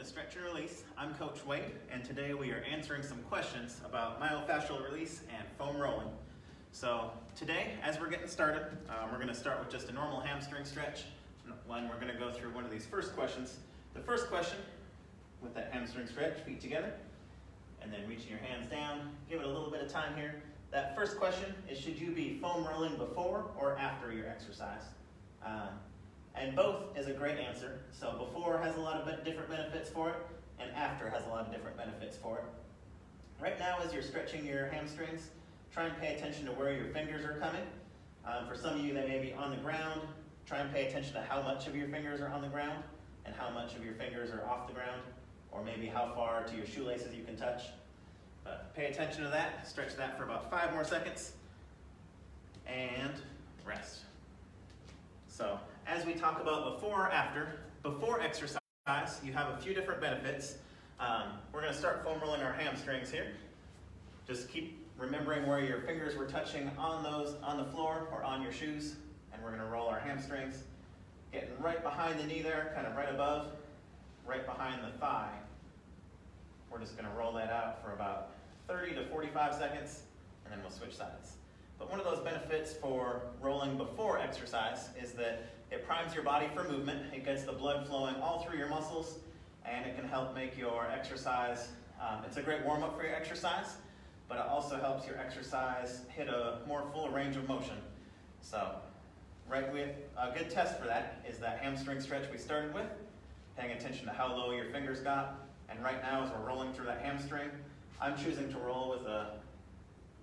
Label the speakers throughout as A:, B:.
A: Stretch and Release. I'm Coach Wade, and today we are answering some questions about myofascial release and foam rolling. So today, as we're getting started, we're going to start with just a normal hamstring stretch. When we're going to go through one of these first questions. The first question, with that hamstring stretch, feet together, and then reaching your hands down. Give it a little bit of time here. That first question is, should you be foam rolling before or after your exercise? And both is a great answer. So before has a lot of different benefits for it, and after has a lot of different benefits for it. Right now, as you're stretching your hamstrings, try and pay attention to where your fingers are coming. For some of you, they may be on the ground. Try and pay attention to how much of your fingers are on the ground and how much of your fingers are off the ground, or maybe how far to your shoelaces you can touch. But pay attention to that. Stretch that for about 5 more seconds, and rest. So, as we talk about before or after, before exercise, you have a few different benefits. We're going to start foam rolling our hamstrings here. Just keep remembering where your fingers were touching on the floor or on your shoes, and we're going to roll our hamstrings, getting right behind the knee there, kind of right above, right behind the thigh. We're just going to roll that out for about 30 to 45 seconds, and then we'll switch sides. But one of those benefits for rolling before exercise is that it primes your body for movement. It gets the blood flowing all through your muscles, and it can help make your exercise, it's a great warm-up for your exercise, but it also helps your exercise hit a more full range of motion. So, a good test for that is that hamstring stretch we started with, paying attention to how low your fingers got. And right now, as we're rolling through that hamstring, I'm choosing to roll with a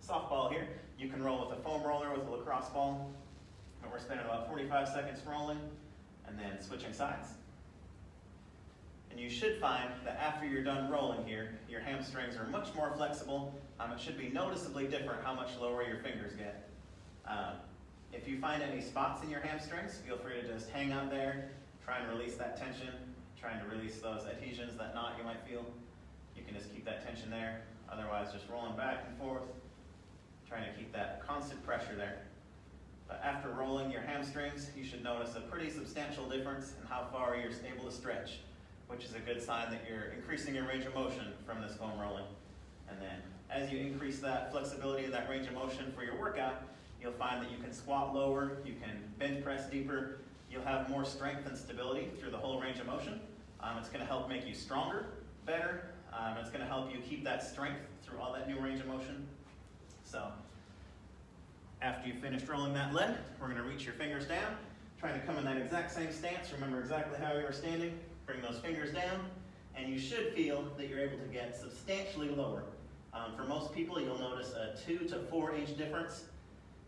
A: softball here. You can roll with a foam roller with a lacrosse ball. And we're spending about 45 seconds rolling and then switching sides. And you should find that after you're done rolling here, your hamstrings are much more flexible. It should be noticeably different how much lower your fingers get. If you find any spots in your hamstrings, feel free to just hang out there, try and release that tension, trying to release those adhesions, that knot you might feel. You can just keep that tension there. Otherwise, just rolling back and forth, trying to keep that constant pressure there. But after rolling your hamstrings, you should notice a pretty substantial difference in how far you're able to stretch, which is a good sign that you're increasing your range of motion from this foam rolling. And then as you increase that flexibility and that range of motion for your workout, you'll find that you can squat lower, you can bench press deeper, you'll have more strength and stability through the whole range of motion. It's going to help make you stronger, better. It's going to help you keep that strength through all that new range of motion. So, after you finished rolling that leg, we're going to reach your fingers down, trying to come in that exact same stance. Remember exactly how you were standing. Bring those fingers down, and you should feel that you're able to get substantially lower. For most people, you'll notice a 2 to 4 inch difference.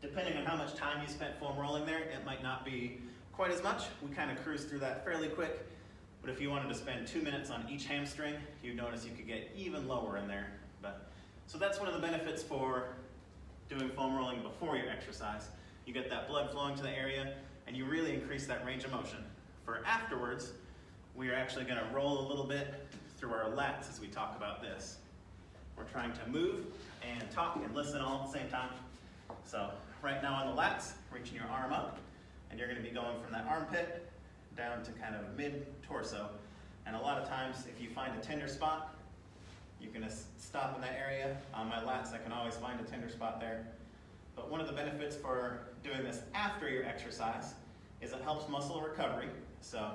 A: Depending on how much time you spent foam rolling there, it might not be quite as much. We kind of cruise through that fairly quick. But if you wanted to spend 2 minutes on each hamstring, you'd notice you could get even lower in there. So that's one of the benefits for doing foam rolling before your exercise. You get that blood flowing to the area, and you really increase that range of motion. For afterwards, we are actually going to roll a little bit through our lats as we talk about this. We're trying to move and talk and listen all at the same time. So right now on the lats, reaching your arm up, and you're going to be going from that armpit down to kind of mid-torso. And a lot of times, if you find a tender spot, you can stop in that area. On my lats, I can always find a tender spot there. But one of the benefits for doing this after your exercise is it helps muscle recovery. So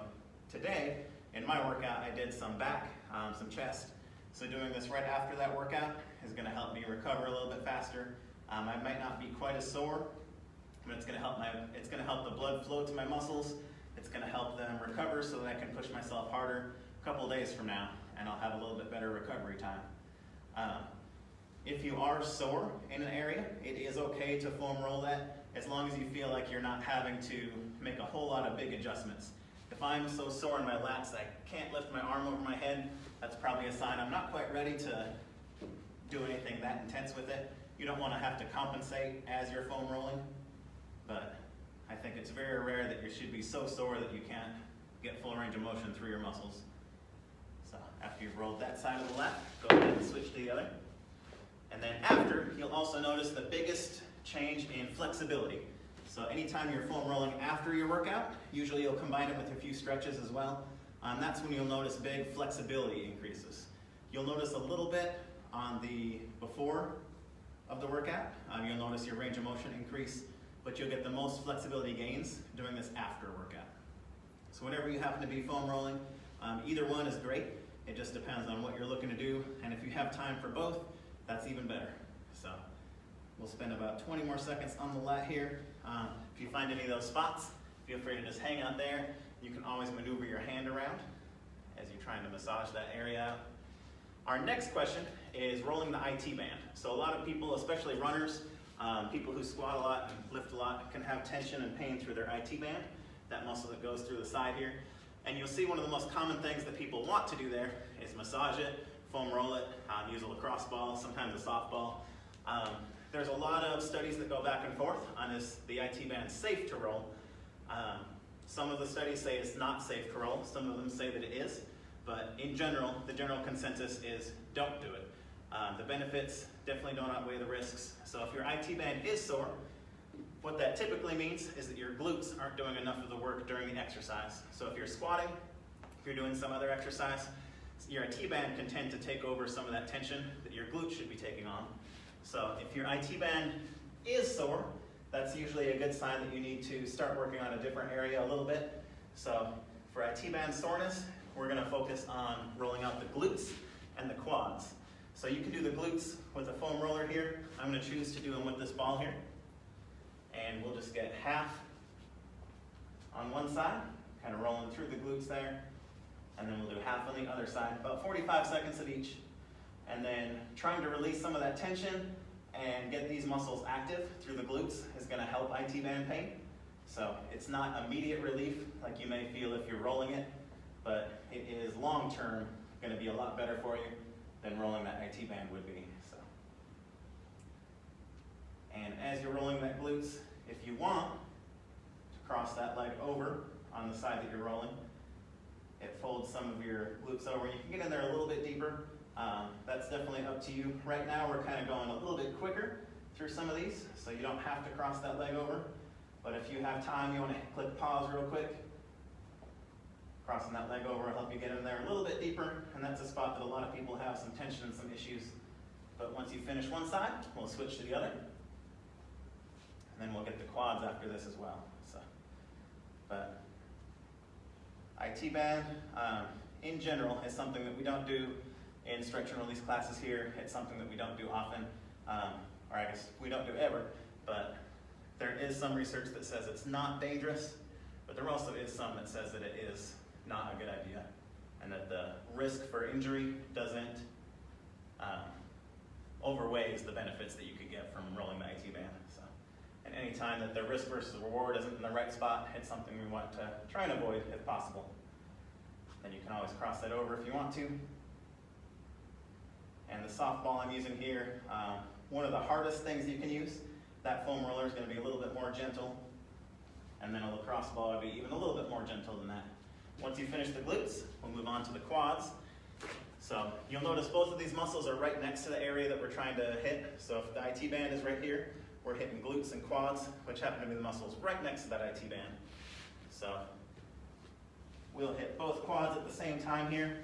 A: today, in my workout, I did some back, some chest. So doing this right after that workout is going to help me recover a little bit faster. I might not be quite as sore, but it's going to help the blood flow to my muscles. It's going to help them recover so that I can push myself harder a couple of days from now, and I'll have a little bit better recovery time. If you are sore in an area, it is okay to foam roll that as long as you feel like you're not having to make a whole lot of big adjustments. If I'm so sore in my lats that I can't lift my arm over my head, that's probably a sign I'm not quite ready to do anything that intense with it. You don't want to have to compensate as you're foam rolling, but I think it's very rare that you should be so sore that you can't get full range of motion through your muscles. So after you've rolled that side of the lat, go ahead and switch to the other. And then after, you'll also notice the biggest change in flexibility. So anytime you're foam rolling after your workout, usually you'll combine it with a few stretches as well. that's when you'll notice big flexibility increases. You'll notice a little bit on the before of the workout. You'll notice your range of motion increase, but you'll get the most flexibility gains doing this after a workout. So whenever you happen to be foam rolling, either one is great. It just depends on what you're looking to do, and if you have time for both, that's even better. So we'll spend about 20 more seconds on the lat here. If you find any of those spots, feel free to just hang out there. You can always maneuver your hand around as you're trying to massage that area out. Our next question is rolling the IT band. So a lot of people, especially runners, people who squat a lot and lift a lot, can have tension and pain through their IT band, that muscle that goes through the side here. And you'll see one of the most common things that people want to do there is massage it, foam roll it, use a lacrosse ball, sometimes a softball. There's a lot of studies that go back and forth on is the IT band safe to roll. Some of the studies say it's not safe to roll, some of them say that it is, but in general, the general consensus is don't do it. The benefits definitely don't outweigh the risks. So if your IT band is sore, what that typically means is that your glutes aren't doing enough of the work during the exercise. So if you're squatting, if you're doing some other exercise, your IT band can tend to take over some of that tension that your glutes should be taking on. So if your IT band is sore, that's usually a good sign that you need to start working on a different area a little bit. So for IT band soreness, we're going to focus on rolling out the glutes and the quads. So you can do the glutes with a foam roller here. I'm going to choose to do them with this ball here. And we'll just get half on one side, kind of rolling through the glutes there. And then we'll do half on the other side, about 45 seconds of each. And then trying to release some of that tension and get these muscles active through the glutes is going to help IT band pain. So it's not immediate relief like you may feel if you're rolling it, but it is long-term going to be a lot better for you than rolling that IT band would be. So, and as you're rolling that glutes, if you want to cross that leg over on the side that you're rolling, it folds some of your glutes over. You can get in there a little bit deeper. That's definitely up to you. Right now we're kind of going a little bit quicker through some of these, so you don't have to cross that leg over. But if you have time, you want to click pause real quick. Crossing that leg over will help you get in there a little bit deeper, and that's a spot that a lot of people have some tension and some issues. But once you finish one side, we'll switch to the other. And then we'll get the quads after this as well. So, but IT band, in general, is something that we don't do in stretch and release classes here. It's something that we don't do often, or I guess we don't do ever, but there is some research that says it's not dangerous, but there also is some that says that it is not a good idea, and that the risk for injury doesn't overweighs the benefits that you could get from rolling the IT band. So, and any time that the risk versus reward isn't in the right spot, it's something we want to try and avoid if possible. Then you can always cross that over if you want to. And the softball I'm using here, one of the hardest things you can use, that foam roller is going to be a little bit more gentle, and then a lacrosse ball would be even a little bit more gentle than that. Once you finish the glutes, we'll move on to the quads. So you'll notice both of these muscles are right next to the area that we're trying to hit. So if the IT band is right here, we're hitting glutes and quads, which happen to be the muscles right next to that IT band. So we'll hit both quads at the same time here,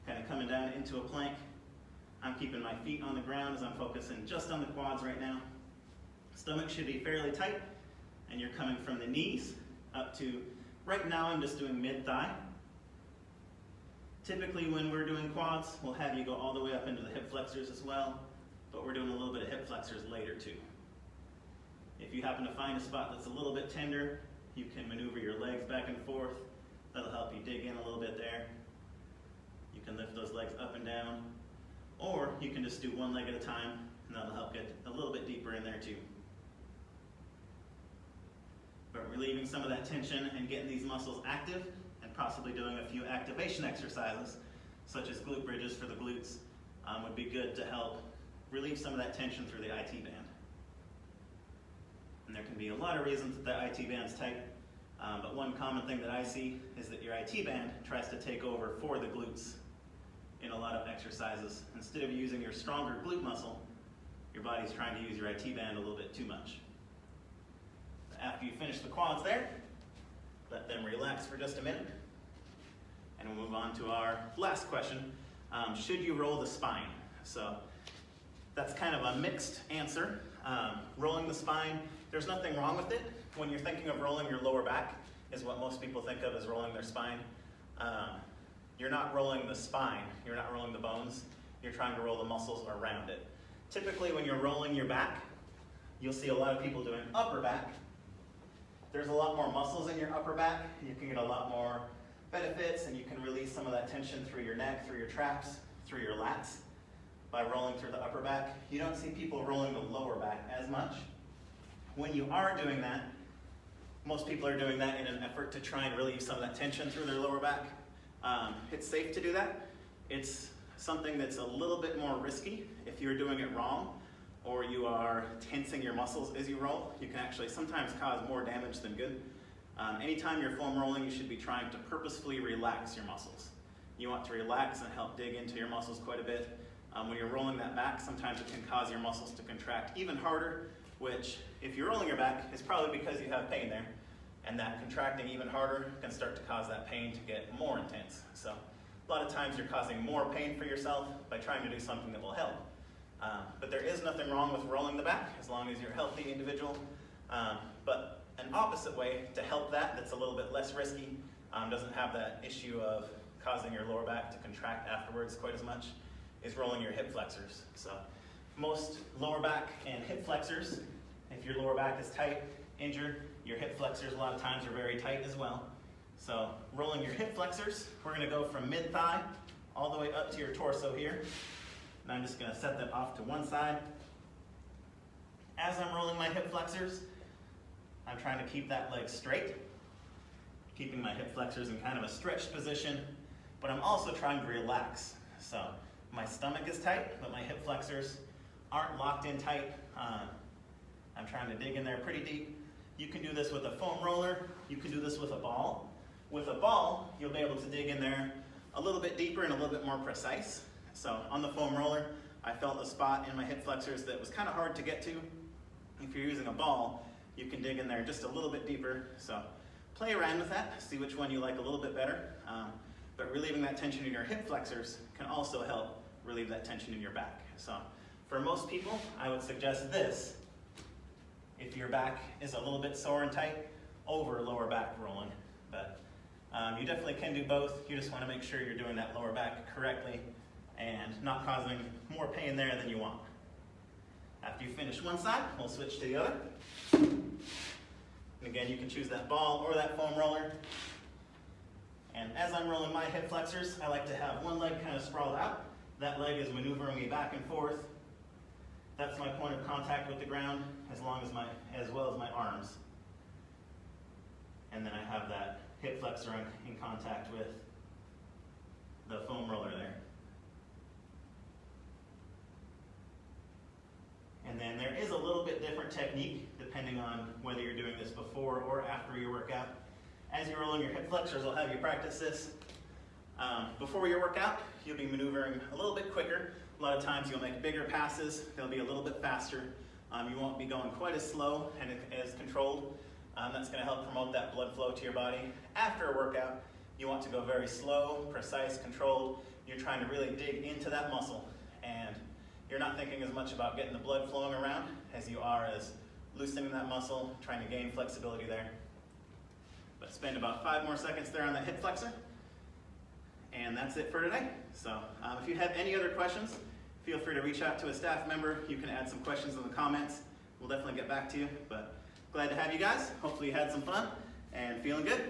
A: kind of coming down into a plank. I'm keeping my feet on the ground as I'm focusing just on the quads right now. Stomach should be fairly tight, and you're coming from the knees up to, right now I'm just doing mid-thigh. Typically when we're doing quads, we'll have you go all the way up into the hip flexors as well, but we're doing a little bit of hip flexors later too. If you happen to find a spot that's a little bit tender, you can maneuver your legs back and forth. That'll help you dig in a little bit there. You can lift those legs up and down, or you can just do one leg at a time, and that'll help get a little bit deeper in there too. But relieving some of that tension and getting these muscles active, and possibly doing a few activation exercises, such as glute bridges for the glutes, would be good to help relieve some of that tension through the IT band. And there can be a lot of reasons that the IT band's tight, but one common thing that I see is that your IT band tries to take over for the glutes in a lot of exercises. Instead of using your stronger glute muscle, your body's trying to use your IT band a little bit too much. After you finish the quads there, let them relax for just a minute. And we'll move on to our last question. Should you roll the spine? So that's kind of a mixed answer. Rolling the spine, there's nothing wrong with it. When you're thinking of rolling your lower back, is what most people think of as rolling their spine. You're not rolling the spine, you're not rolling the bones, you're trying to roll the muscles around it. Typically when you're rolling your back, you'll see a lot of people doing upper back. There's a lot more muscles in your upper back, you can get a lot more benefits, and you can release some of that tension through your neck, through your traps, through your lats by rolling through the upper back. You don't see people rolling the lower back as much. When you are doing that, most people are doing that in an effort to try and relieve some of that tension through their lower back. It's safe to do that. It's something that's a little bit more risky if you're doing it wrong or you are tensing your muscles as you roll. You can actually sometimes cause more damage than good. Anytime you're foam rolling, you should be trying to purposefully relax your muscles. You want to relax and help dig into your muscles quite a bit. When you're rolling that back, sometimes it can cause your muscles to contract even harder, which if you're rolling your back, is probably because you have pain there. And that contracting even harder can start to cause that pain to get more intense. So a lot of times you're causing more pain for yourself by trying to do something that will help. But there is nothing wrong with rolling the back as long as you're a healthy individual. But an opposite way to help that, that's a little bit less risky, doesn't have that issue of causing your lower back to contract afterwards quite as much, is rolling your hip flexors. So most lower back and hip flexors, if your lower back is tight, injured, your hip flexors a lot of times are very tight as well. So rolling your hip flexors, we're going to go from mid-thigh all the way up to your torso here. And I'm just going to set them off to one side. As I'm rolling my hip flexors, I'm trying to keep that leg straight, keeping my hip flexors in kind of a stretched position, but I'm also trying to relax. So my stomach is tight, but my hip flexors aren't locked in tight. I'm trying to dig in there pretty deep. You can do this with a foam roller. You can do this with a ball. With a ball, you'll be able to dig in there a little bit deeper and a little bit more precise. So on the foam roller, I felt a spot in my hip flexors that was kind of hard to get to. If you're using a ball, you can dig in there just a little bit deeper. So play around with that, see which one you like a little bit better. But relieving that tension in your hip flexors can also help relieve that tension in your back. So for most people, I would suggest this if your back is a little bit sore and tight, over lower back rolling. But you definitely can do both. You just want to make sure you're doing that lower back correctly and not causing more pain there than you want. After you finish one side, we'll switch to the other. And again, you can choose that ball or that foam roller. And as I'm rolling my hip flexors, I like to have one leg kind of sprawled out. That leg is maneuvering me back and forth. That's my point of contact with the ground, as well as my arms. And then I have that hip flexor in contact with the foam roller there. And then there is a little bit different technique depending on whether you're doing this before or after your workout. As you're rolling your hip flexors, I'll have you practice this. Before your workout, you'll be maneuvering a little bit quicker. A lot of times you'll make bigger passes. They'll be a little bit faster. You won't be going quite as slow and as controlled. That's going to help promote that blood flow to your body. After a workout, you want to go very slow, precise, controlled. You're trying to really dig into that muscle. And you're not thinking as much about getting the blood flowing around as you are as loosening that muscle, trying to gain flexibility there. But spend about 5 more seconds there on that hip flexor. And that's it for today. So if you have any other questions, feel free to reach out to a staff member. You can add some questions in the comments. We'll definitely get back to you. But glad to have you guys. Hopefully you had some fun and feeling good.